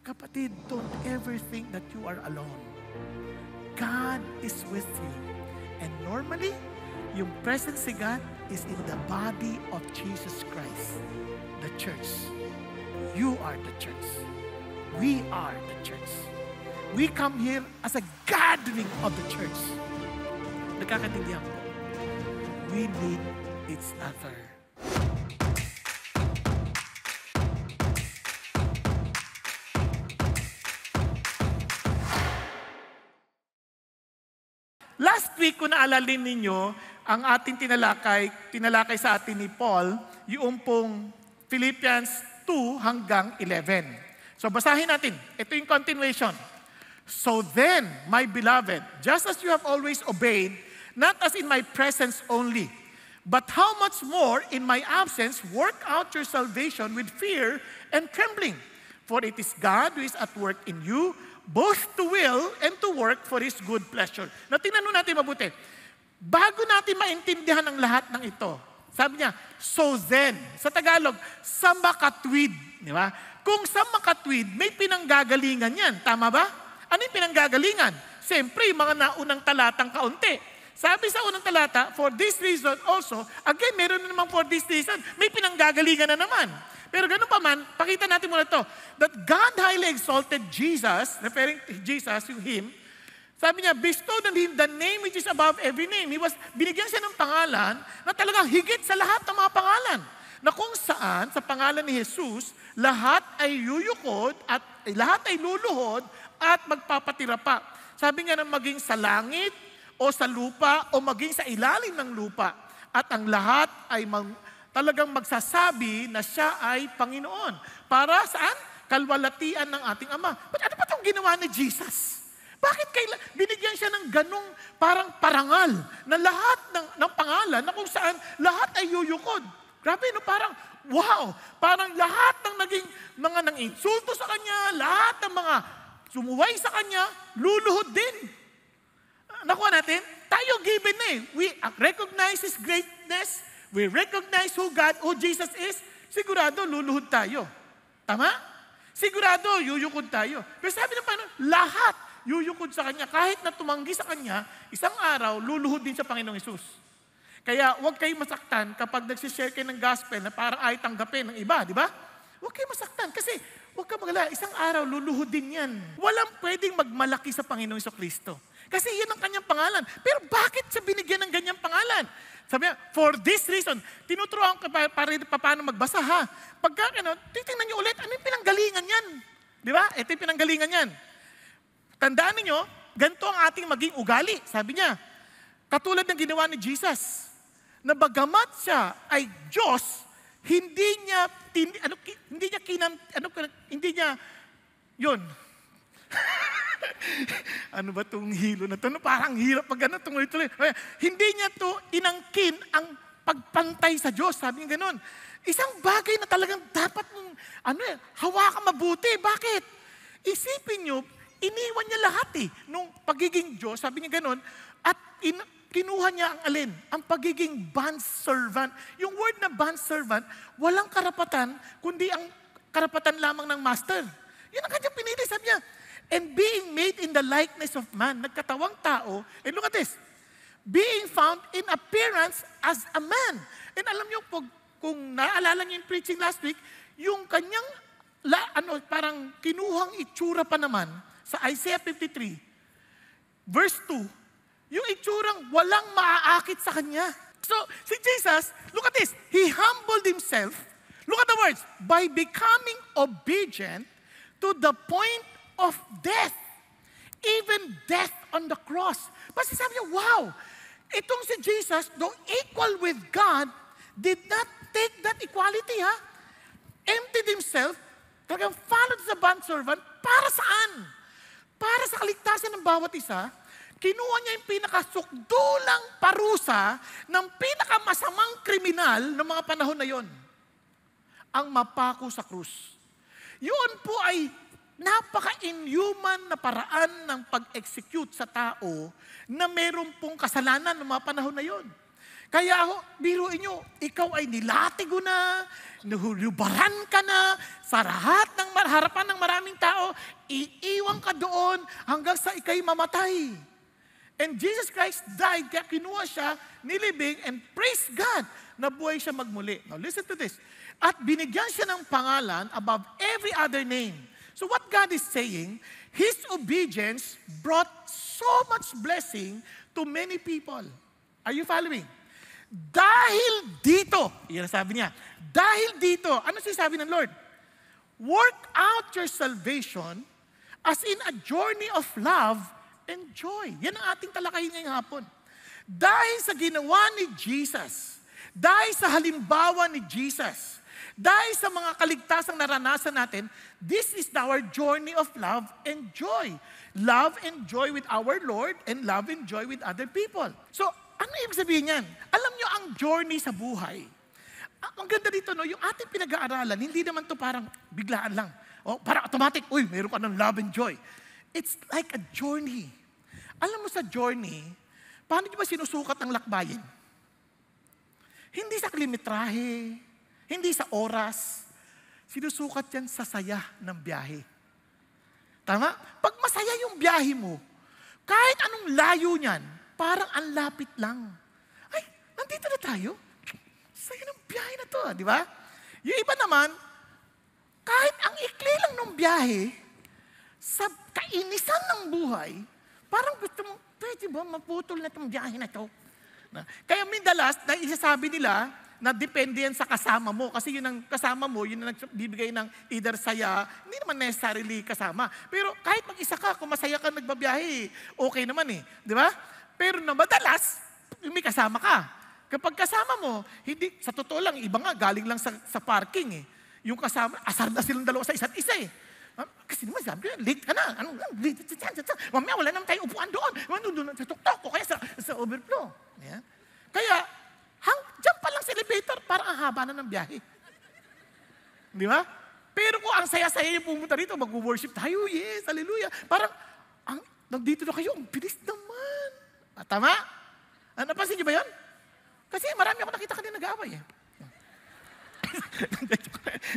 Kapatid, don't ever think that you are alone. God is with you. And normally, yung presence ni God is in the body of Jesus Christ, the church. You are the church. We are the church. We come here as a gathering of the church. Nagkakaintindihan po. We need each other. Last week, kung naalalin ninyo, ang ating tinalakay sa atin ni Paul, yung pong Philippians 2 hanggang 11. So basahin natin. Ito yung continuation. So then, my beloved, just as you have always obeyed, not as in my presence only, but how much more in my absence, work out your salvation with fear and trembling. For it is God who is at work in you, both to will and to work for His good pleasure. Na tingnan natin mabuti. Bago natin maintindihan ang lahat ng ito, sabi niya, so then, sa Tagalog, sa makatwid. Di ba? Kung sa makatwid, may pinanggagalingan yan. Tama ba? Ano yung pinanggagalingan? Siyempre, mga naunang talatang kaunti. Sabi sa unang talata, for this reason also, again, meron na naman for this reason, may pinanggagalingan na naman. Pero ganun pa man, pakita natin muna ito, that God highly exalted Jesus, referring to Jesus, yung Him, sabi niya, bestowed on Him the name which is above every name. Binigyan siya ng pangalan na talagang higit sa lahat ng mga pangalan. Na kung saan, sa pangalan ni Jesus, lahat ay yuyukod at lahat ay luluhod at magpapatira pa. Sabi nga na maging sa langit o sa lupa o maging sa ilalim ng lupa. At ang lahat ay talagang magsasabi na siya ay Panginoon. Para saan? Kalwalatian ng ating Ama. But ano ba itong ginawa ni Jesus? Bakit binigyan siya ng ganong parang parangal na lahat ng pangalan na kung saan lahat ay yuyukod? Grabe, no? Parang, wow! Parang lahat ng naging mga nang insulto sa Kanya, lahat ng mga sumuway sa Kanya, luluhod din. Nakuha natin? Tayo given na eh. We recognize His greatness. We recognize who Jesus is. Sigurado, luluhod tayo. Tama? Sigurado, yuyukod tayo. Pero sabi ng Panginoon, lahat yuyukod sa Kanya. Kahit na tumanggi sa Kanya, isang araw, luluhod din sa Panginoong Hesus. Kaya huwag kayong masaktan kapag nagsishare kayo ng gospel na parang ay tanggapin ng iba, di ba? Huwag kayong masaktan kasi huwag ka magalala, isang araw, luluhod din yan. Walang pwedeng magmalaki sa Panginoong Kristo. Kasi yan ang Kanyang pangalan. Pero bakit siya binigyan ng ganyang pangalan? Sabi niya, for this reason, tinuturuan ko paano magbasa ha. Pagka, titingnan niyo ulit, ano yung pinanggalingan yan? Di ba? Ito yung pinanggalingan yan. Tandaan niyo, ganito ang ating maging ugali. Sabi niya, katulad ng ginawa ni Jesus, na bagamat siya ay Diyos, hindi niya, yun. Ano ba itong hilo na ito? Parang hirap pag gano'n, tuloy-tuloy. Hindi niya ito inangkin ang pagpantay sa Diyos. Sabi niya gano'n. Isang bagay na talagang dapat mong, hawakan mabuti. Bakit? Isipin niyo, iniwan niya lahat nung pagiging Diyos, sabi niya gano'n, at kinuha niya ang alin? Ang pagiging bondservant. Yung word na bondservant, walang karapatan, kundi ang karapatan lamang ng master. Yun ang kanyang pinili. Sabi niya, and being made in the likeness of man, nagkatawang tao, and look at this, being found in appearance as a man. And alam niyo, kung naalala niyo yung preaching last week, yung kanyang, parang kinuhang itsura pa naman sa Isaiah 53, verse 2, yung itsurang walang maaakit sa kanya. So, si Jesus, look at this, He humbled Himself, look at the words, by becoming obedient to the point of death. Even death on the cross. Kasi sabi niya, wow, itong si Jesus, though equal with God, did not take that equality, emptied Himself, talagang followed the bondservant, para saan? Para sa kaligtasan ng bawat isa, kinuha niya yung pinakasukdulang parusa ng pinakamasamang kriminal ng mga panahon na yon. Ang mapako sa krus. Yun po ay napaka-inhuman na paraan ng pag-execute sa tao na meron pong kasalanan ng mga panahon na yon. Kaya biruin nyo, ikaw ay nilatigo na, nahulubaran ka na, sa lahat ng harapan ng maraming tao, iiwan ka doon hanggang sa ikay mamatay. And Jesus Christ died, kaya kinuha siya, nilibing, and praise God, na buhay siya magmuli. Now listen to this. At binigyan siya ng pangalan above every other name. So what God is saying, His obedience brought so much blessing to many people. Are you following? Dahil dito, yan sabi niya, dahil dito, ano sinasabi ng Lord? Work out your salvation as in a journey of love and joy. Yan ang ating talakayin ngayong hapon. Dahil sa ginawa ni Jesus, dahil sa halimbawa ni Jesus, dahil sa mga kaligtasang naranasan natin, this is our journey of love and joy. Love and joy with our Lord and love and joy with other people. So, ano ibig sabihin yan? Alam nyo ang journey sa buhay. Ang ganda dito, no, yung ating pinag-aaralan, hindi naman to parang biglaan lang. O, parang automatic, uy, mayroon ka ng love and joy. It's like a journey. Alam mo sa journey, paano nyo ba sinusukat ang lakbayin? Hindi sa kilometrahe, hindi sa oras. Sinusukat yan sa saya ng biyahe. Tama? Pag masaya yung biyahe mo, kahit anong layo niyan, parang ang lapit lang. Ay, nandito na tayo. Saya ng biyahe na to, di ba? Yung iba naman, kahit ang ikli lang ng biyahe, sa kainisan ng buhay, parang gusto mo, pwede ba maputol na itong biyahe na ito? Kaya mindalas, na isasabi nila na depende yan sa kasama mo. Kasi yun ang kasama mo, yun ang nagbibigay ng either saya, hindi naman necessarily kasama. Pero kahit mag-isa ka, kung masaya ka nagbabiyahe, okay naman eh. Di ba? Pero na madalas, may kasama ka. Kapag kasama mo, hindi, sa totoo lang, iba nga, galing lang sa parking eh. Yung kasama, asar na silang dalawa sa isa't isa eh. Kasi naman sabi ko, late ka na. Anong late? Mamaya wala naman tayo upuan doon. Doon sa tuktok o kaya sa overflow. Yeah. Kaya, dyan pa lang sa elevator, parang ang haba na ng biyahe. Di ba? Pero kung ang saya-saya yung pumunta dito, mag-worship tayo, yes, hallelujah. Parang, nandito na kayo, ang bilis naman. Tama? Napansin niyo ba yun? Kasi marami ako nakita kanina nag-aaway eh.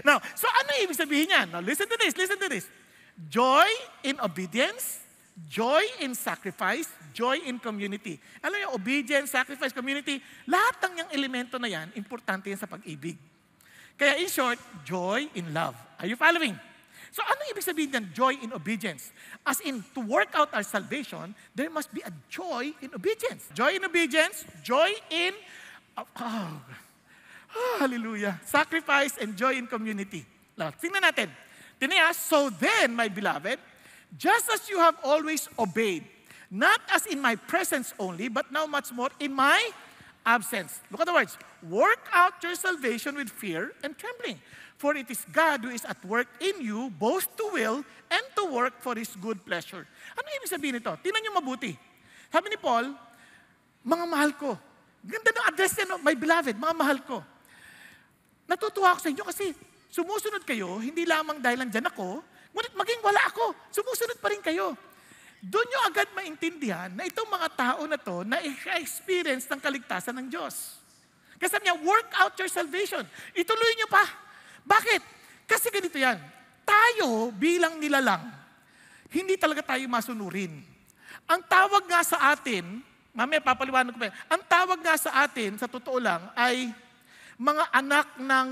Now, so ano ibig sabihin niyan? Now, listen to this. Joy in obedience, joy in sacrifice, joy in community. Alam niyo, obedience, sacrifice, community, lahat ng yung elemento na yan, importante yan sa pag-ibig. Kaya in short, joy in love. Are you following? So ano ibig sabihin niyan? Joy in obedience. As in, to work out our salvation, there must be a joy in obedience. Joy in obedience, joy in hallelujah. Sacrifice and joy in community. Now, tingnan natin. Tiniya, so then, my beloved, just as you have always obeyed, not as in my presence only, but now much more in my absence. Look at the words. Work out your salvation with fear and trembling. For it is God who is at work in you, both to will and to work for His good pleasure. Ano ibig sabihin nito? Tingnan niyo mabuti. Sabi ni Paul, mga mahal ko. Ganda ng address niya, no? My beloved, mga mahal ko. Natutuwa ako sa inyo kasi sumusunod kayo, hindi lamang dahil nandyan ako, ngunit maging wala ako, sumusunod pa rin kayo. Doon nyo agad maintindihan na itong mga tao na to na experience ng kaligtasan ng Diyos. Kasi sabi niya, work out your salvation. Ituloy nyo pa. Bakit? Kasi ganito yan. Tayo bilang nilalang, hindi talaga tayo masunurin. Ang tawag nga sa atin, mamaya papaliwanag ko pa yan, ang tawag nga sa atin, sa totoo lang, ay mga anak ng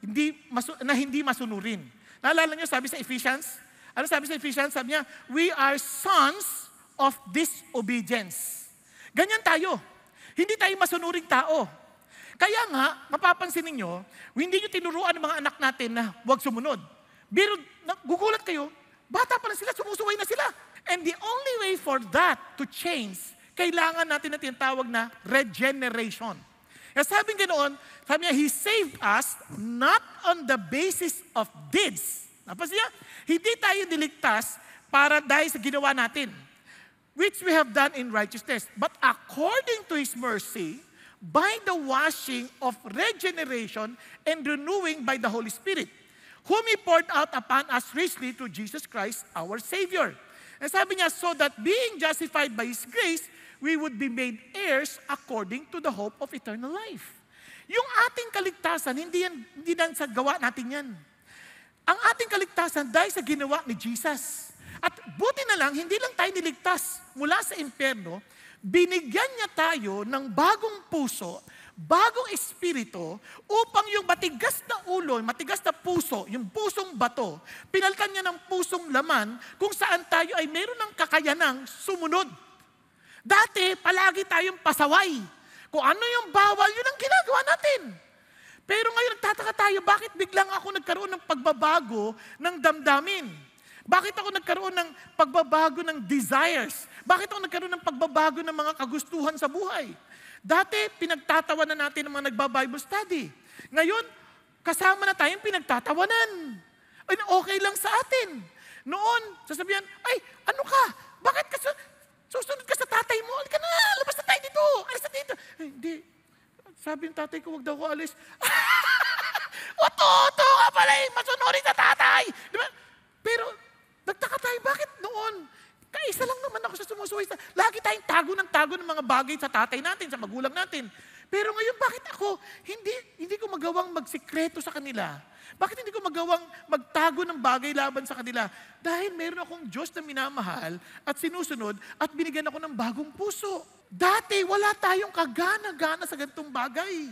hindi masunurin. Naalala niyo, sabi sa Ephesians? Ano sabi sa Ephesians? Sabi niya, we are sons of disobedience. Ganyan tayo. Hindi tayo masunuring tao. Kaya nga, mapapansin ninyo, hindi nyo tinuruan ng mga anak natin na huwag sumunod. Pero gugulat kayo, bata pa na sila, sumusuway na sila. And the only way for that to change, kailangan natin na tinatawag na regeneration. Kaya sabi ganoon, sabi niya, He saved us not on the basis of deeds. Napansin niya? Hindi tayo niligtas para dahil sa ginawa natin, which we have done in righteousness, but according to His mercy, by the washing of regeneration and renewing by the Holy Spirit, whom He poured out upon us richly through Jesus Christ, our Savior. And sabi niya, so that being justified by His grace, we would be made heirs according to the hope of eternal life. Yung ating kaligtasan, hindi yan sa gawa natin yan. Ang ating kaligtasan dahil sa ginawa ni Jesus. At buti na lang, hindi lang tayo niligtas mula sa impyerno, binigyan niya tayo ng bagong puso, bagong espiritu, upang yung matigas na ulo, matigas na puso, yung pusong bato, pinalitan niya ng pusong laman kung saan tayo ay meron ng kakayanang sumunod. Dati, palagi tayong pasaway. Kung ano yung bawal, yun ang ginagawa natin. Pero ngayon, nagtataka tayo, bakit biglang ako nagkaroon ng pagbabago ng damdamin? Bakit ako nagkaroon ng pagbabago ng desires? Bakit ako nagkaroon ng pagbabago ng mga kagustuhan sa buhay? Dati, pinagtatawanan natin ng mga nagba-Bible study. Ngayon, kasama na tayong pinagtatawanan. Ay, okay lang sa atin. Noon, sasabihan, ay, ano ka? Bakit ka susunod ka sa tatay mo? Alika na, labas na tayo dito. Alis na dito. Ay, hindi. Sabi ng tatay ko, wag daw ko alis. Oto ka pala eh, masunurin sa tatay. Diba? Pero, nagtaka tayo, bakit noon? Kaisa lang naman ako sa sumusuway. Lagi tayong tago ng mga bagay sa tatay natin, sa magulang natin. Pero ngayon, bakit ako hindi ko magawang magsikreto sa kanila? Bakit hindi ko magawang magtago ng bagay laban sa kanila? Dahil meron akong Diyos na minamahal at sinusunod at binigyan ako ng bagong puso. Dati, wala tayong kagana-gana sa ganitong bagay.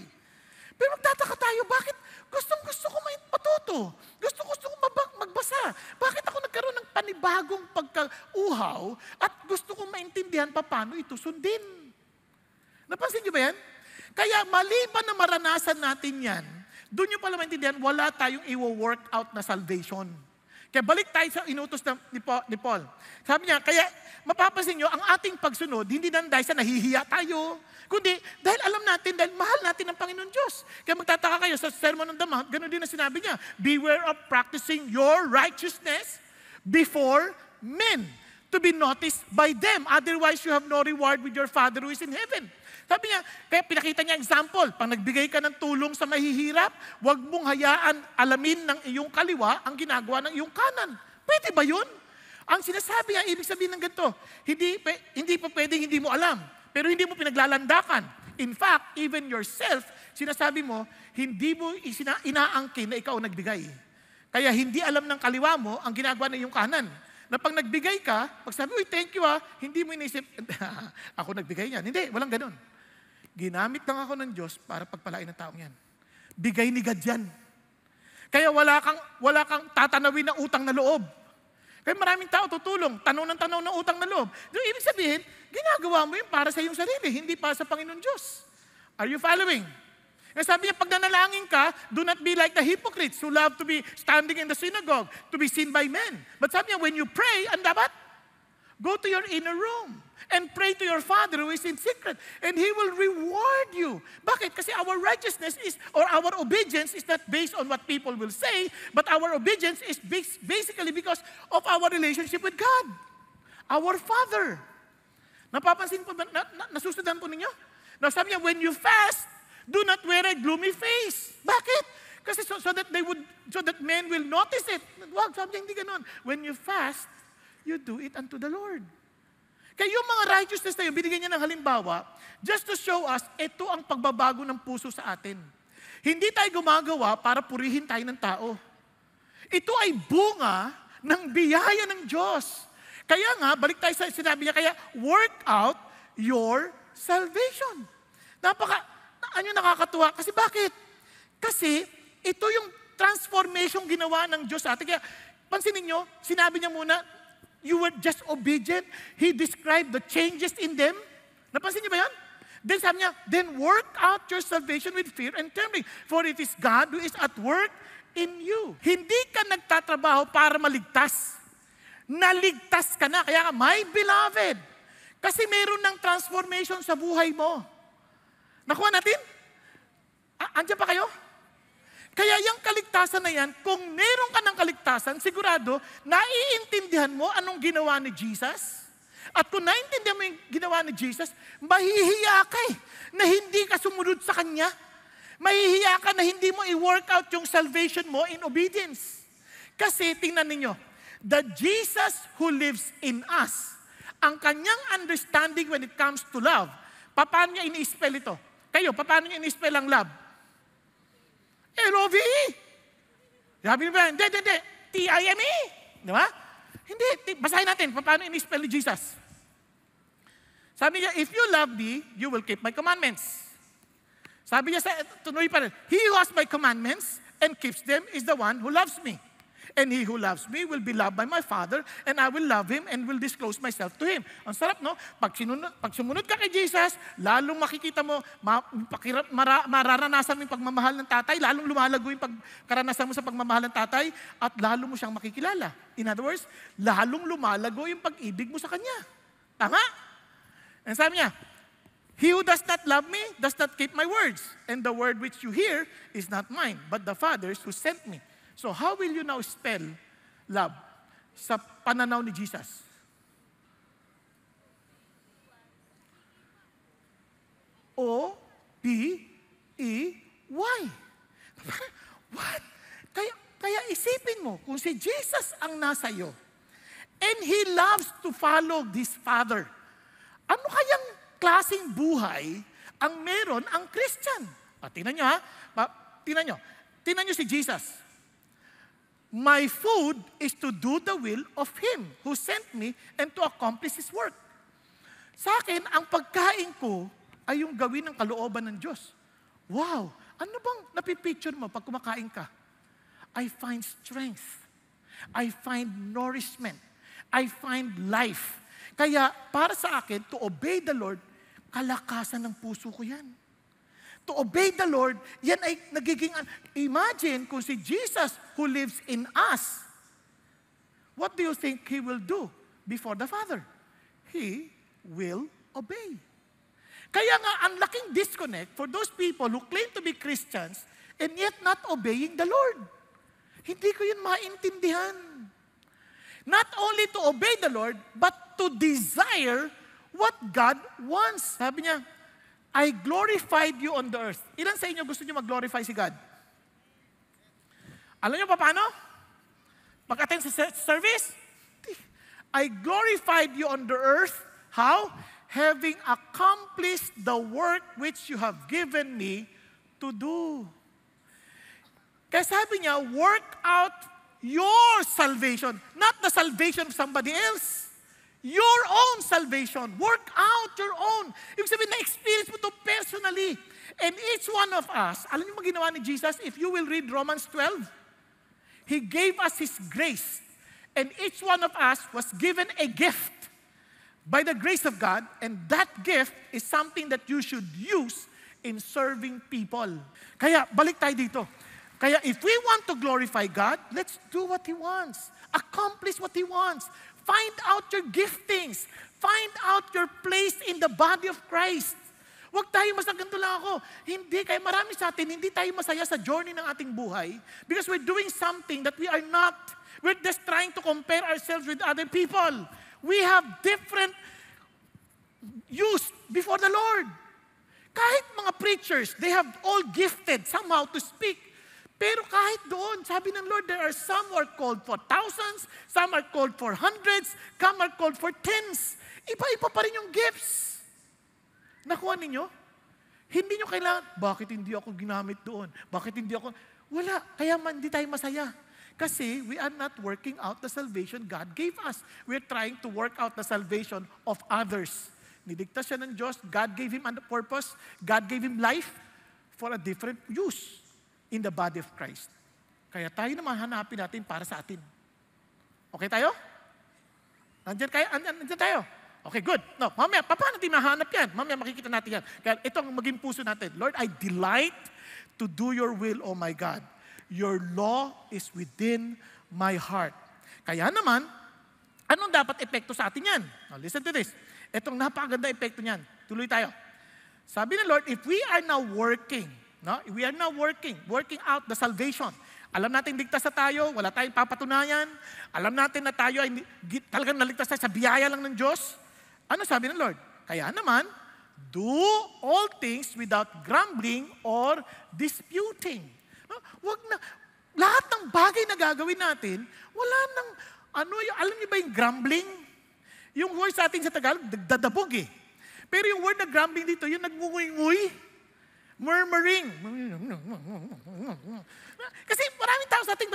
Pero magtataka tayo, bakit gusto ko matuto? Gusto ko magbasa. Bakit ako nagkaroon ng panibagong pagkauhaw at gusto kong maintindihan paano ito sundin? Napansin niyo ba yan? Kaya maliban na maranasan natin yan, doon nyo pala maintindihan, wala tayong i-work out na salvation. Kaya balik tayo sa inutos ni Paul. Sabi niya, kaya mapapansin nyo, ang ating pagsunod, hindi na dahil sa nahihiya tayo, kundi dahil alam natin, dahil mahal natin ang Panginoon Diyos. Kaya magtataka kayo sa Sermon on the Mount, ganoon din na sinabi niya, beware of practicing your righteousness before men, to be noticed by them. Otherwise, you have no reward with your Father who is in heaven. Sabi niya, kaya pinakita niya example, pag nagbigay ka ng tulong sa mahihirap, huwag mong hayaan alamin ng iyong kaliwa ang ginagawa ng iyong kanan. Pwede ba yun? Ang sinasabi niya, ibig sabihin ng ganito, hindi pa pwedeng hindi mo alam, pero hindi mo pinaglalandakan. In fact, even yourself, sinasabi mo, hindi mo inaangkin na ikaw ang nagbigay. Kaya hindi alam ng kaliwa mo ang ginagawa ng iyong kanan. Na pag nagbigay ka, pag sabi, uy, thank you hindi mo inisip, ako nagbigay niyan. Hindi, walang ganun. Ginamit lang ako ng Diyos para pagpalain ng taong yan. Bigay ni God yan. Kaya wala kang tatanawin na utang na loob. Kaya maraming tao tutulong, tanaw ng utang na loob. So, ibig sabihin, ginagawa mo yun para sa iyong sarili, hindi para sa Panginoon Diyos. Are you following? Kaya sabi niya, pag nanalangin ka, do not be like the hypocrites who love to be standing in the synagogue, to be seen by men. But sabi niya, when you pray, ang dapat? Go to your inner room and pray to your Father who is in secret, and He will reward you. Bakit? Kasi our righteousness is, or our obedience is not based on what people will say, but our obedience is basically because of our relationship with God, our Father. Napapansin po ba, nasusundan po ninyo? Now sabi niya, when you fast, do not wear a gloomy face. Bakit? Kasi so that men will notice it. Wag, sabi niya, hindi ganun. When you fast, you do it unto the Lord. Kaya yung mga righteousness na yun, binigyan niya ng halimbawa, just to show us, ito ang pagbabago ng puso sa atin. Hindi tayo gumagawa para purihin tayo ng tao. Ito ay bunga ng biyaya ng Diyos. Kaya nga, balik tayo sa sinabi niya, kaya work out your salvation. Nakakatuwa. Kasi bakit? Kasi ito yung transformation ginawa ng Diyos sa atin. Kaya pansinin niyo, sinabi niya muna, you were just obedient. He described the changes in them. Napansin niyo ba yan? Then sabi niya, then work out your salvation with fear and trembling. For it is God who is at work in you. Hindi ka nagtatrabaho para maligtas. Naligtas ka na. Kaya my beloved, kasi meron ng transformation sa buhay mo. Nakuha natin? Andiyan pa kayo? Kaya yung kaligtasan na yan, kung meron ka ng kaligtasan, sigurado, naiintindihan mo anong ginawa ni Jesus. At kung naiintindihan mo yung ginawa ni Jesus, mahihiya ka na hindi ka sumunod sa Kanya. Mahihiya ka na hindi mo i-work out yung salvation mo in obedience. Kasi tingnan ninyo, The Jesus who lives in us, ang kanyang understanding when it comes to love, paano niya ini-spell ito? Kayo, paano niya ini-spell ang love? L-O-V-E. Sabi niyo ba? Hindi. T-I-M-E. Di ba? Hindi. Basahin natin, paano ini-spell ni Jesus? Sabi niya, if you love me, you will keep my commandments. Sabi niya, tuloy pa rin, he who has my commandments and keeps them is the one who loves me. And he who loves me will be loved by my Father, and I will love him and will disclose myself to him. Ang sarap, no? Pag sumunod ka kay Jesus, lalong makikita mo, mararanasan mo yung pagmamahal ng tatay, lalong lumalago yung karanasan mo sa pagmamahal ng tatay, at lalong mo siyang makikilala. In other words, lalong lumalago yung pag-ibig mo sa kanya. Tama? And sabi niya, he who does not love me does not keep my words. And the word which you hear is not mine, but the Father's who sent me. So how will you now spell love sa pananaw ni Jesus? O-B-E-Y. What? Kaya isipin mo, kung si Jesus ang nasa iyo, and He loves to follow this Father, ano kayang klaseng buhay ang meron ang Christian? Tingnan nyo ha. Tingnan nyo si Jesus. My food is to do the will of Him who sent me and to accomplish His work. Sa akin, ang pagkain ko ay yung gawin ng kalooban ng Diyos. Wow! Ano bang napipicture mo pag kumakain ka? I find strength. I find nourishment. I find life. Kaya para sa akin, to obey the Lord, kalakasan ng puso ko yan. To obey the Lord, yan ay nagiging, imagine kung si Jesus who lives in us, what do you think He will do before the Father? He will obey. Kaya nga, ang laking disconnect for those people who claim to be Christians and yet not obeying the Lord. Hindi ko yun maintindihan. Not only to obey the Lord, but to desire what God wants. Sabi niya, I glorified you on the earth. Ilan sa inyo gusto niyo mag-glorify si God? Alam niyo pa paano? Pag-attend sa service? I glorified you on the earth. How? Having accomplished the work which you have given me to do. Kaya sabi niya, work out your salvation, not the salvation of somebody else. Your own salvation. Work out your own. Ibig sabihin, na-experience mo ito personally. And each one of us, alam niyo ginawa ni Jesus? If you will read Romans 12, He gave us His grace. And each one of us was given a gift by the grace of God. And that gift is something that you should use in serving people. Kaya, balik tayo dito. Kaya if we want to glorify God, let's do what He wants. Accomplish what He wants. Find out your giftings. Find out your place in the body of Christ. Huwag tayo ganito lang ako. Hindi, kaya marami sa atin, hindi tayo masaya sa journey ng ating buhay because we're doing something that we are not. We're just trying to compare ourselves with other people. We have different use before the Lord. Kahit mga preachers, they have all gifted somehow to speak. Pero kahit doon, sabi ng Lord, there are some who are called for thousands, some are called for hundreds, some are called for tens. Iba-iba pa rin yung gifts. Nakuha ninyo? Hindi nyo kailangan, bakit hindi ako ginamit doon? Bakit hindi ako? Wala. Kaya hindi tayo masaya. Kasi we are not working out the salvation God gave us. We're trying to work out the salvation of others. Niligtas siya ng Diyos. God gave him a purpose. God gave him life for a different use in the body of Christ. Kaya tayo naman hanapin natin para sa atin. Okay tayo? Nandiyan tayo? Okay, good. No, mamaya, paano natin mahanap yan? Mamaya makikita natin yan. Kaya ito ang maging puso natin. Lord, I delight to do your will, oh my God. Your law is within my heart. Kaya naman, anong dapat epekto sa atin yan? Now, listen to this. Itong napakaganda epekto niyan. Tuloy tayo. Sabi ng Lord, if we are now working, no? We are now working out the salvation. Alam natin ligtas na tayo, wala tayong papatunayan. Alam natin na tayo ay talagang naligtas tayo sa biyaya lang ng Diyos. Ano sabi ng Lord? Kaya naman, do all things without grumbling or disputing. No? Wag na, lahat ng bagay na gagawin natin, wala nang Alam niyo ba yung grumbling? Yung word sa atin sa Tagalog, dadabog eh. Pero yung word na grumbling dito, yung nagmunguy-nguy, murmuring. Kasi maraming tao sa ating,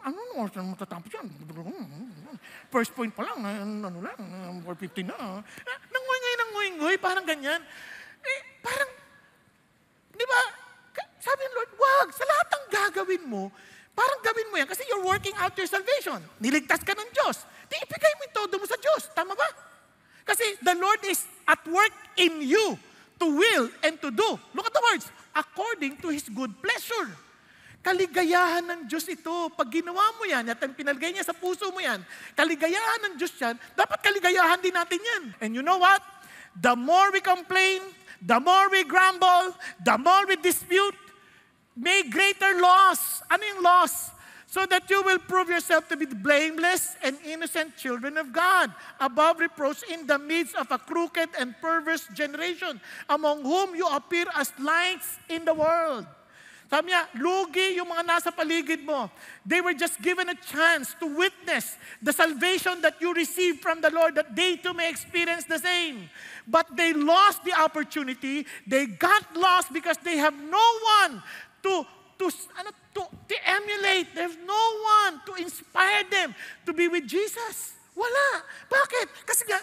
ano matatapos yan? First point pa lang, 450 na. Nanguy-nguy, parang ganyan. Parang, di ba, sabi ng Lord, wag, sa lahat ng gagawin mo, parang gawin mo yan kasi you're working out your salvation. Niligtas ka ng Diyos. Di ipigay mo yung todo mo sa Diyos. Tama ba? Kasi the Lord is at work in you to will and to do. Look at the words. According to His good pleasure. Kaligayahan ng Diyos ito. Pag ginawa mo yan at pinalagay niya sa puso mo yan, kaligayahan ng Diyos yan, dapat kaligayahan din natin yan. And you know what? The more we complain, the more we grumble, the more we dispute, may greater loss. Ano yung loss? So that you will prove yourself to be blameless and innocent children of God, above reproach in the midst of a crooked and perverse generation, among whom you appear as lights in the world. Sabi niya, lugi yung mga nasa paligid mo. They were just given a chance to witness the salvation that you received from the Lord, that they too may experience the same. But they lost the opportunity. They got lost because they have no one to emulate. There's no one to inspire them to be with Jesus. Wala. Bakit? Kasi nga,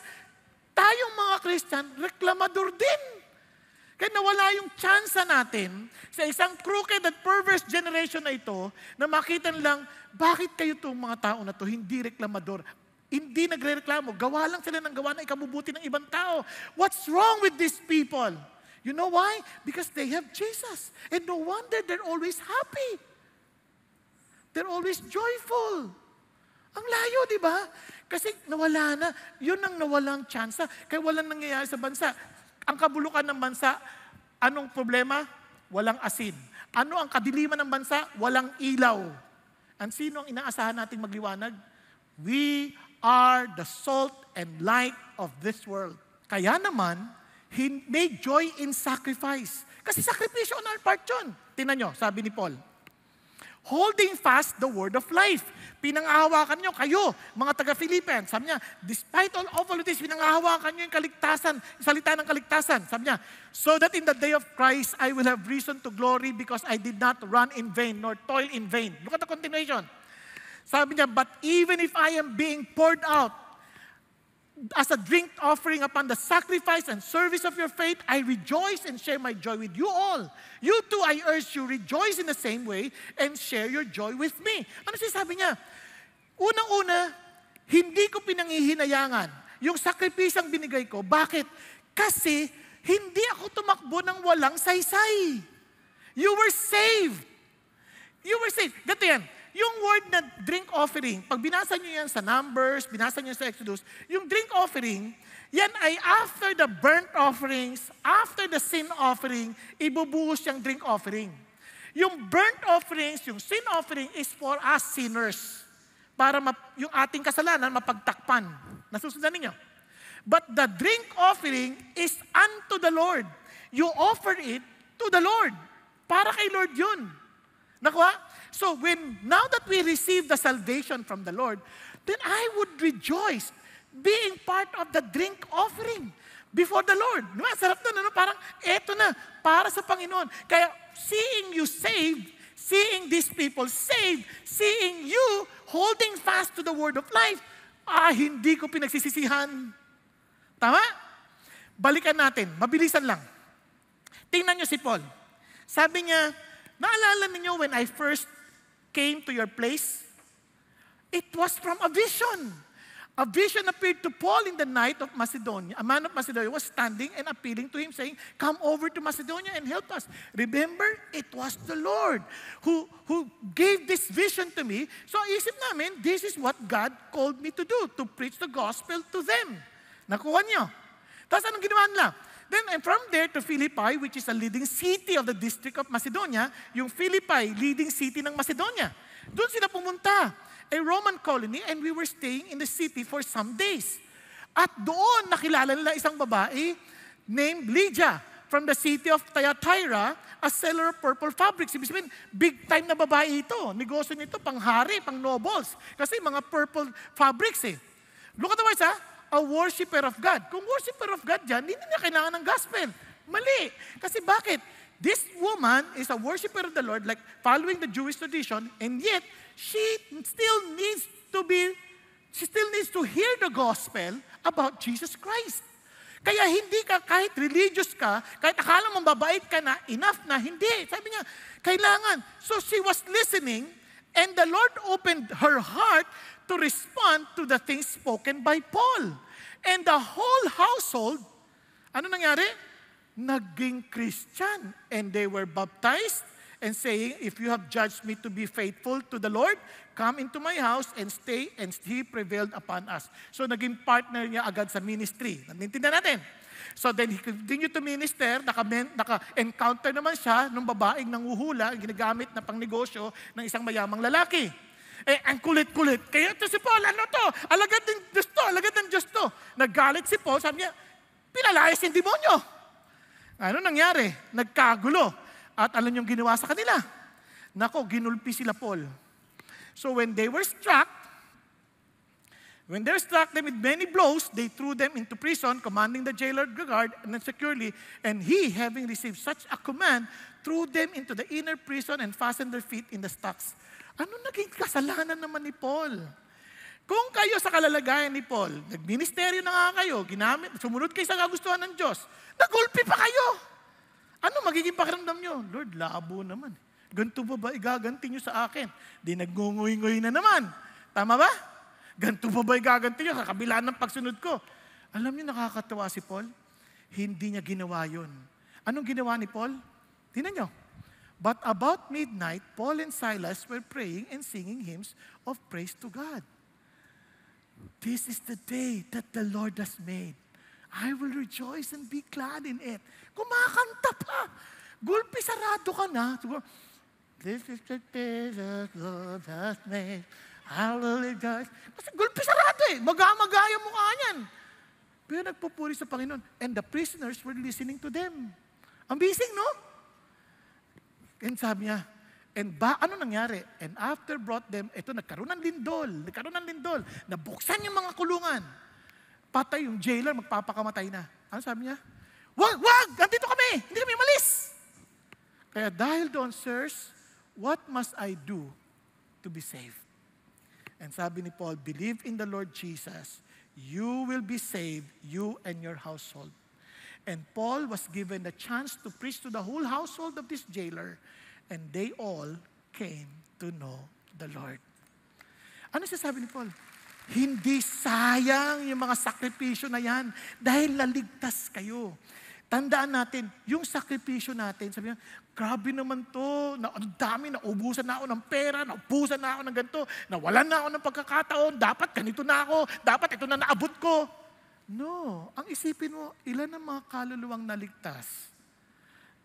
tayong mga Christian, reklamador din. Kaya nawala yung chance natin sa isang crooked at perverse generation na ito na makita lang, bakit kayo itong mga tao na to hindi reklamador? Hindi nagre-reklamo. Gawa lang sila ng gawa na ikabubuti ng ibang tao. What's wrong with these people? You know why? Because they have Jesus. And no wonder they're always happy. They're always joyful. Ang layo, di ba? Kasi nawala na. Yun ang nawalang tsansa. Kaya walang nangyayari sa bansa. Ang kabulukan ng bansa, anong problema? Walang asin. Ano ang kadiliman ng bansa? Walang ilaw. Ang sino ang inaasahan nating magliwanag? We are the salt and light of this world. Kaya naman, He made joy in sacrifice. Kasi sakripisyo on our part yun. Tingnan nyo, sabi ni Paul. Holding fast the word of life. Pinangahawakan nyo, kayo, mga taga-Philippians. Sabi niya, despite all of this, pinangahawakan nyo yung kaligtasan, salita ng kaligtasan. Sabi niya, so that in the day of Christ, I will have reason to glory because I did not run in vain, nor toil in vain. Look at the continuation. Sabi niya, but even if I am being poured out, as a drink offering upon the sacrifice and service of your faith, I rejoice and share my joy with you all. You too, I urge you, rejoice in the same way and share your joy with me. Ano sabi niya? Unang-una, hindi ko pinangihinayangan yung sakripisyang binigay ko. Bakit? Kasi hindi ako tumakbo ng walang saysay. You were saved. You were saved. Ganito yan. Yung word na drink offering, pag binasa nyo yan sa Numbers, binasa nyo sa Exodus, yung drink offering, yan ay after the burnt offerings, after the sin offering, ibubuhos yung drink offering. Yung burnt offerings, yung sin offering is for us sinners. Para yung ating kasalanan mapagtakpan. Nasusundan ninyo? But the drink offering is unto the Lord. You offer it to the Lord. Para kay Lord yun. Nakuha? So now that we receive the salvation from the Lord, then I would rejoice being part of the drink offering before the Lord. Diba? Sarap na, no? Parang eto na, para sa Panginoon. Kaya seeing you saved, seeing these people saved, seeing you holding fast to the word of life, hindi ko pinagsisisihan. Tama? Balikan natin, mabilisan lang. Tingnan nyo si Paul. Sabi niya, naalala niyo when I first came to your place? It was from a vision. A vision appeared to Paul in the night of Macedonia. A man of Macedonia was standing and appealing to him, saying, come over to Macedonia and help us. Remember, it was the Lord who gave this vision to me. So isip namin, this is what God called me to do, to preach the gospel to them. Nakuha niyo? Tapos anong ginawa nila? Then from there to Philippi, which is a leading city of the district of Macedonia, yung Philippi, leading city ng Macedonia. Doon sila pumunta, a Roman colony, and we were staying in the city for some days. At doon nakilala nila isang babae named Lydia, from the city of Thyatira, a seller of purple fabrics. Ibig sabihin, big time na babae ito. Negosyo nito, panghari, pang nobles. Kasi mga purple fabrics eh. Look at the words, a worshiper of God. Kung worshiper of God dyan, hindi na kailangan ng gospel. Mali. Kasi bakit? This woman is a worshiper of the Lord, like following the Jewish tradition, and yet she still needs to hear the gospel about Jesus Christ. Kaya hindi ka, kahit religious ka, kahit akala mong babait ka na, enough na, hindi. Sabi niya, kailangan. So she was listening, and the Lord opened her heart to respond to the things spoken by Paul. And the whole household, ano nangyari? Naging Christian. And they were baptized and saying, if you have judged me to be faithful to the Lord, come into my house and stay, and he prevailed upon us. So naging partner niya agad sa ministry. Nanintindihan natin? So then he continued to minister, naka-encounter naman siya ng babaeng nanguhula, ginagamit na pangnegosyo ng isang mayamang lalaki. Eh, ang kulit-kulit. Kaya ito si Paul, ano to? Alagad ng Diyos to, alagad ng Diyos to. Naggalit si Paul, sabi niya, pinalayas yung demonyo. Ano nangyari? Nagkagulo. At alam yung ginawa sa kanila? Nako, ginulpi sila Paul. So when they struck them with many blows, they threw them into prison, commanding the jailer to guard and securely. And he, having received such a command, threw them into the inner prison and fastened their feet in the stocks. Ano naging kasalanan naman ni Paul? Kung kayo sa kalalagayan ni Paul, nagministeryo na nga kayo, sumunod kayo sa kagustuhan ng Diyos, nagulpi pa kayo. Ano magiging pakiramdam nyo? Lord, labo naman. Ganito ba igaganti nyo sa akin? Di nagngunguy-nguy na naman. Tama ba? Ganito ba igaganti nyo sa kabila ng pagsunod ko? Alam niyo, nakakatawa si Paul. Hindi niya ginawa yun. Anong ginawa ni Paul? Tingnan nyo. But about midnight, Paul and Silas were praying and singing hymns of praise to God. This is the day that the Lord has made. I will rejoice and be glad in it. Kumakanta pa. Gulpi sarado ka na. This is the day that the Lord has made. I will rejoice. Kasi gulpi sarado eh. Magamagaya mo ka yan. Pero nagpupuri sa Panginoon. And the prisoners were listening to them. Amazing, no? And sabi niya, ano nangyari? And after brought them, nagkaroon ng lindol. Nabuksan yung mga kulungan. Patay yung jailer, magpapakamatay na. Ano sabi niya? Wag! Andito kami! Hindi kami malis! Kaya dahil doon, sirs, what must I do to be saved? And sabi ni Paul, believe in the Lord Jesus, you will be saved, you and your household. And Paul was given the chance to preach to the whole household of this jailer, and they all came to know the Lord. Ano sabi ni Paul? Hindi sayang yung mga sakripisyo na yan dahil naligtas kayo. Tandaan natin, yung sakripisyo natin, sabi niya, grabe naman to, ang dami, naubusan na ako ng pera, naubusan na ako ng ganito, nawalan na ako ng pagkakataon, dapat ganito na ako, dapat ito na naabot ko. No, ang isipin mo, ilan ang mga kaluluwang naligtas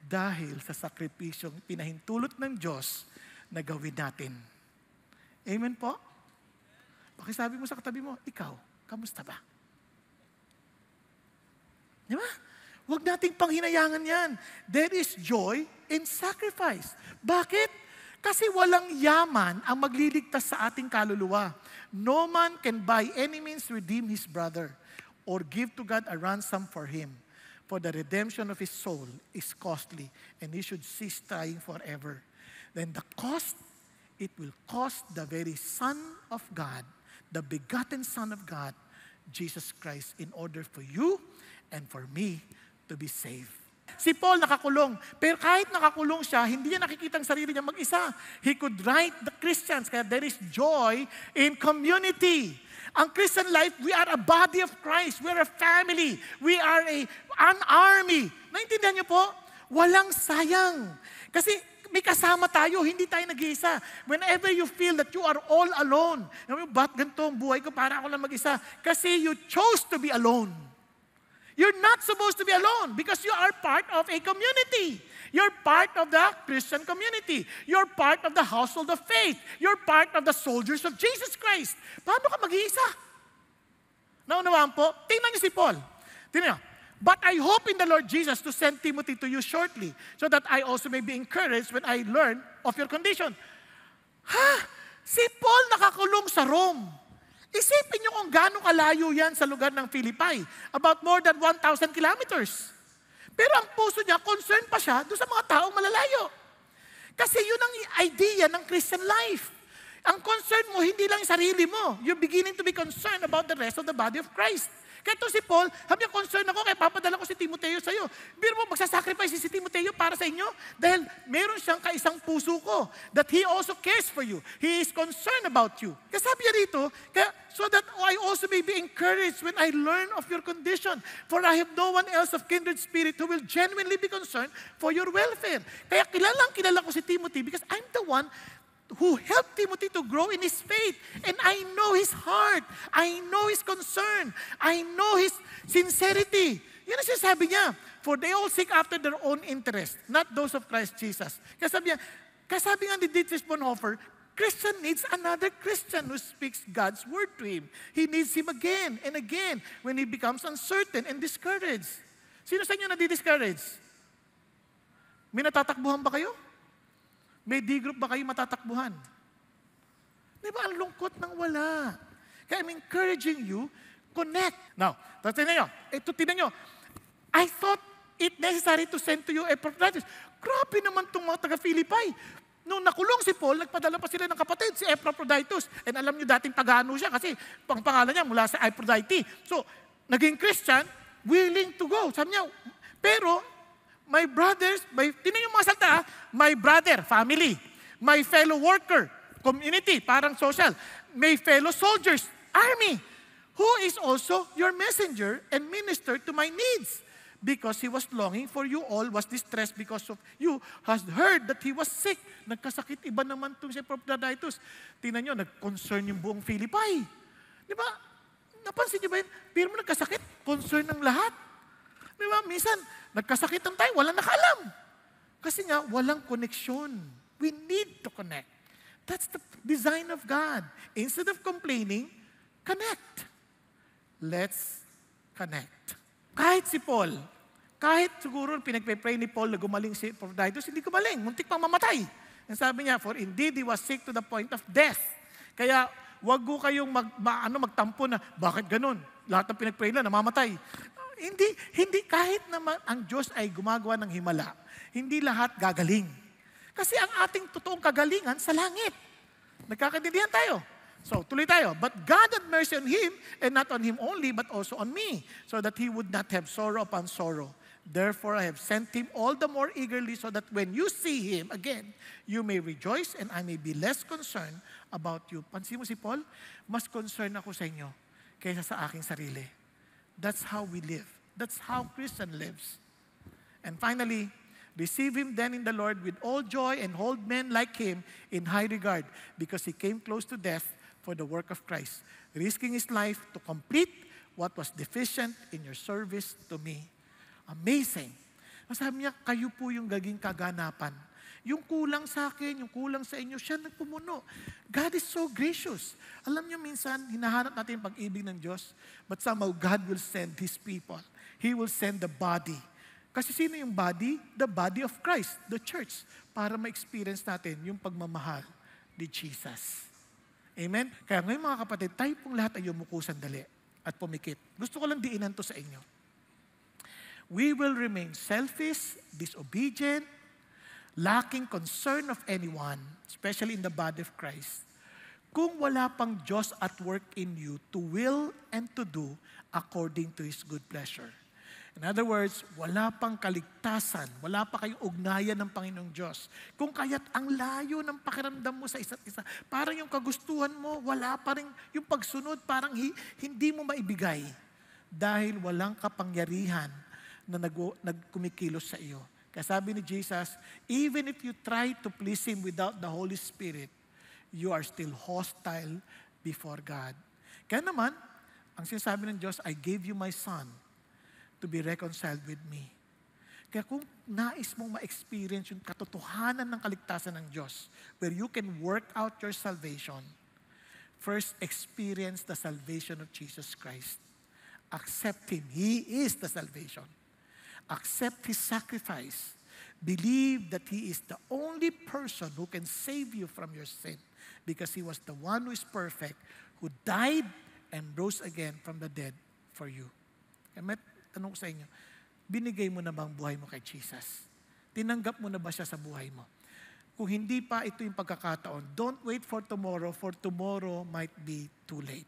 dahil sa sakripisyong pinahintulot ng Diyos na gawin natin. Amen po? Pakisabi mo sa katabi mo, ikaw, kamusta ba? Di ba? Huwag nating panghinayangan yan. There is joy in sacrifice. Bakit? Kasi walang yaman ang magliligtas sa ating kaluluwa. No man can by any means redeem his brother or give to God a ransom for him. For the redemption of his soul is costly, and he should cease trying forever. Then the cost, it will cost the very Son of God, the begotten Son of God, Jesus Christ, in order for you and for me to be saved. Si Paul nakakulong, pero kahit nakakulong siya, hindi niya nakikita ang sarili niya mag-isa. He could write the Christians, kaya there is joy in community. Ang Christian life, we are a body of Christ. We are a family. We are an army. Naintindihan niyo po? Walang sayang. Kasi may kasama tayo, hindi tayo nag-iisa. Whenever you feel that you are all alone, ba't ganito ang buhay ko, para ako lang mag-isa? Kasi you chose to be alone. You're not supposed to be alone because you are part of a community. You're part of the Christian community. You're part of the household of faith. You're part of the soldiers of Jesus Christ. Paano ka mag-iisa? Naunawaan po? Tingnan niyo si Paul. Tingnan niyo. But I hope in the Lord Jesus to send Timothy to you shortly, so that I also may be encouraged when I learn of your condition. Ha? Si Paul nakakulong sa Rome. Isipin niyo kung gaano kalayo yan sa lugar ng Philippi. About more than 1,000 kilometers. Pero ang puso niya, concerned pa siya doon sa mga taong malalayo. Kasi yun ang idea ng Christian life. Ang concern mo, hindi lang yung sarili mo. You're beginning to be concerned about the rest of the body of Christ. Kaya ito si Paul, sabi niya, concern ako, kaya papadala ko si Timoteo sa iyo. Biro mo, magsasacrifice si Timoteo para sa inyo dahil meron siyang kaisang puso ko that he also cares for you. He is concerned about you. Kaya sabi niya rito, so that I also may be encouraged when I learn of your condition. For I have no one else of kindred spirit who will genuinely be concerned for your welfare. Kaya kilala ko si Timothy because I'm the one who helped Timothy to grow in his faith. And I know his heart. I know his concern. I know his sincerity. Yun ang sinasabi niya. For they all seek after their own interest, not those of Christ Jesus. Kaya sabi nga ni Dietrich Bonhoeffer, Christian needs another Christian who speaks God's word to him. He needs him again and again when he becomes uncertain and discouraged. Sino sa inyo nadi-discourage? May natatakbuhan ba kayo? May D-group ba kayo matatakbuhan? Di ba, ang lungkot ng wala. Kaya I'm encouraging you, connect. Now, tignan nyo. I thought it necessary to send to you Epaphroditus. Grabe naman itong mga taga-Philippi. Nung nakulong si Paul, nagpadala pa sila ng kapatid, si Epaphroditus. And alam nyo, dating pagano siya kasi pangalan niya mula sa Aphrodite. So, naging Christian, willing to go. Sabi niya, pero my brothers, tinan yung mga salta, my brother, family. My fellow worker, community, parang social. My fellow soldiers, army. Who is also your messenger and minister to my needs. Because he was longing for you all, was distressed because of you, has heard that he was sick. Nagkasakit, iba naman itong si Epaphroditus. Tinan nyo, nag-concern yung buong Philippi. Di ba? Napansin nyo ba yun? Pero mo nagkasakit, concern ng lahat. Di ba? Minsan, nagkasakitan tayo, walang nakaalam. Kasi nga, walang koneksyon. We need to connect. That's the design of God. Instead of complaining, connect. Let's connect. Kahit si Paul, kahit siguro pinagpe-pray ni Paul na gumaling si Epaphroditus, hindi gumaling, muntik pang mamatay. And sabi niya, for indeed he was sick to the point of death. Kaya, wag ko kayong magtampo na, bakit ganun? Lahat ng pinag-pray na, namamatay. Hindi kahit naman ang Diyos ay gumagawa ng himala, hindi lahat gagaling. Kasi ang ating totoong kagalingan sa langit. Nagkakaintindihan tayo. So, tuloy tayo. But God had mercy on him, and not on him only, but also on me, so that he would not have sorrow upon sorrow. Therefore, I have sent him all the more eagerly, so that when you see him again, you may rejoice, and I may be less concerned about you. Pansin mo si Paul? Mas concerned ako sa inyo kaysa sa aking sarili. That's how we live. That's how Christian lives. And finally, receive him then in the Lord with all joy and hold men like him in high regard because he came close to death for the work of Christ, risking his life to complete what was deficient in your service to me. Amazing. Sabi niya, kayo po yung gaging kaganapan. Yung kulang sa akin, yung kulang sa inyo, siya nagpumuno. God is so gracious. Alam niyo minsan, hinahanap natin yung pag-ibig ng Diyos, but somehow God will send His people. He will send the body. Kasi sino yung body? The body of Christ, the church, para ma-experience natin yung pagmamahal ni Jesus. Amen? Kaya ngayon mga kapatid, tayo pong lahat ay yumuko sandali at pumikit. Gusto ko lang diinan to sa inyo. We will remain selfish, disobedient, lacking concern of anyone, especially in the body of Christ, kung wala pang Diyos at work in you to will and to do according to His good pleasure. In other words, wala pang kaligtasan, wala pa kayong ugnayan ng Panginoong Diyos. Kung kaya't ang layo ng pakiramdam mo sa isa't isa, parang yung kagustuhan mo, wala pa rin yung pagsunod, parang hindi mo maibigay dahil walang kapangyarihan na nagkumikilos sa iyo. Kaya sabi ni Jesus, even if you try to please Him without the Holy Spirit, you are still hostile before God. Kaya naman, ang sinasabi ng Diyos, I gave you my Son to be reconciled with me. Kaya kung nais mong ma-experience yung katotohanan ng kaligtasan ng Diyos, where you can work out your salvation, first experience the salvation of Jesus Christ. Accept Him. He is the salvation. Accept His sacrifice. Believe that He is the only person who can save you from your sin because He was the one who is perfect, who died and rose again from the dead for you. Kaya may tanong ko sa inyo, binigay mo na bang buhay mo kay Jesus? Tinanggap mo na ba siya sa buhay mo? Kung hindi pa, ito yung pagkakataon. Don't wait for tomorrow might be too late.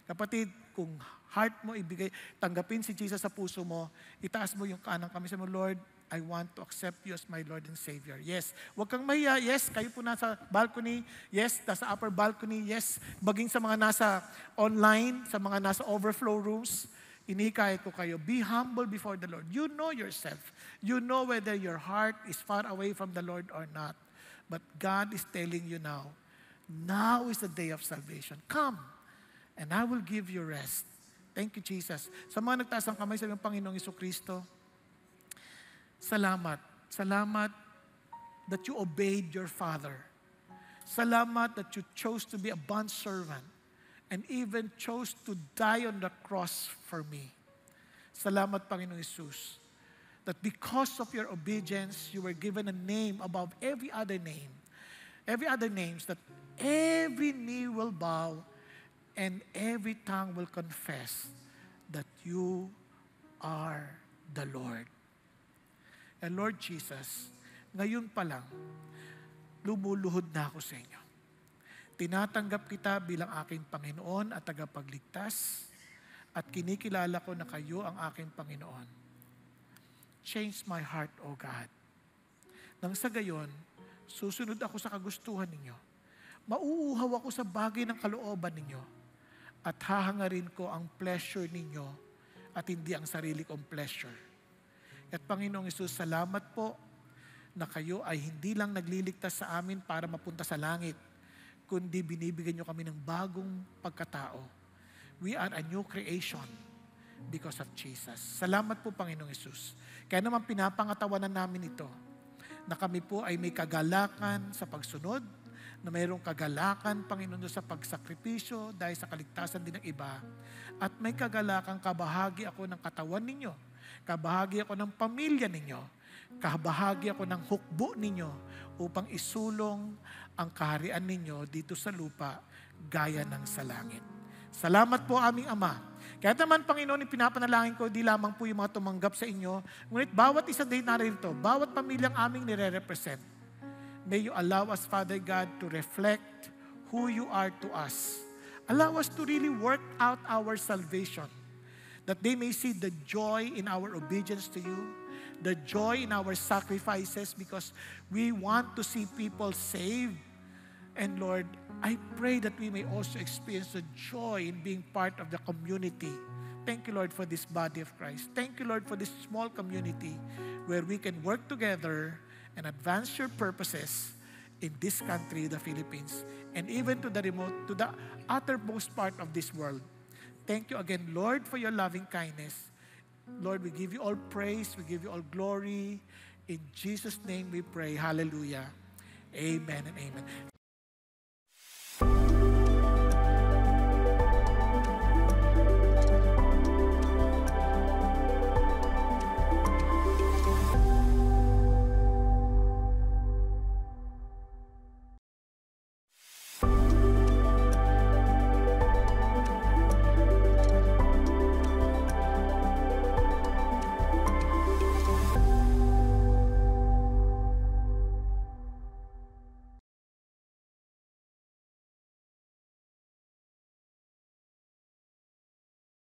Kapatid, kung heart mo ibigay, tanggapin si Jesus sa puso mo, itaas mo yung kanang kamay, sabi mo, Lord, I want to accept you as my Lord and Savior. Yes. Huwag kang mahiya. Yes. Kayo po nasa balcony. Yes. Nasa upper balcony. Yes. Baging sa mga nasa online, sa mga nasa overflow rooms, inikayat ko kayo, be humble before the Lord. You know yourself. You know whether your heart is far away from the Lord or not. But God is telling you now is the day of salvation. Come, and I will give you rest. Thank you, Jesus. Sa mga nagtaas ng kamay, sabi ng Panginoong Jesucristo, salamat. Salamat that you obeyed your Father. Salamat that you chose to be a bondservant and even chose to die on the cross for me. Salamat, Panginoong Jesus, that because of your obedience, you were given a name above every other name. Every other names that every knee will bow and every tongue will confess that you are the Lord. And Lord Jesus, ngayon pa lang, lumuluhod na ako sa inyo. Tinatanggap kita bilang aking Panginoon at tagapagligtas at kinikilala ko na kayo ang aking Panginoon. Change my heart, O God. Nang sa gayon, susunod ako sa kagustuhan ninyo. Mauuhaw ako sa bagay ng kalooban ninyo at hahangarin ko ang pleasure ninyo at hindi ang sarili kong pleasure. At Panginoong Hesus, salamat po na kayo ay hindi lang nagliligtas sa amin para mapunta sa langit, kundi binibigyan nyo kami ng bagong pagkatao. We are a new creation because of Jesus. Salamat po, Panginoong Hesus. Kaya naman pinapangatawanan namin ito, na kami po ay may kagalakan sa pagsunod, na mayroong kagalakan, Panginoon, sa pagsakripisyo dahil sa kaligtasan din ng iba, at may kagalakan, kabahagi ako ng katawan ninyo, kabahagi ako ng pamilya ninyo, kabahagi ako ng hukbo ninyo upang isulong ang kaharian ninyo dito sa lupa gaya ng sa langit. Salamat po, aming Ama. Kaya naman, Panginoon, pinapanalangin ko, di lamang po yung mga tumanggap sa inyo, ngunit bawat isa din narito, bawat pamilyang aming nire-represent, may you allow us, Father God, to reflect who you are to us. Allow us to really work out our salvation, that they may see the joy in our obedience to you, the joy in our sacrifices, because we want to see people saved. And Lord, I pray that we may also experience the joy in being part of the community. Thank you, Lord, for this body of Christ. Thank you, Lord, for this small community where we can work together and advance your purposes in this country, the Philippines, and even to the uttermost part of this world. Thank you again, Lord, for your loving kindness. Lord, we give you all praise, we give you all glory. In Jesus' name we pray. Hallelujah. Amen and amen.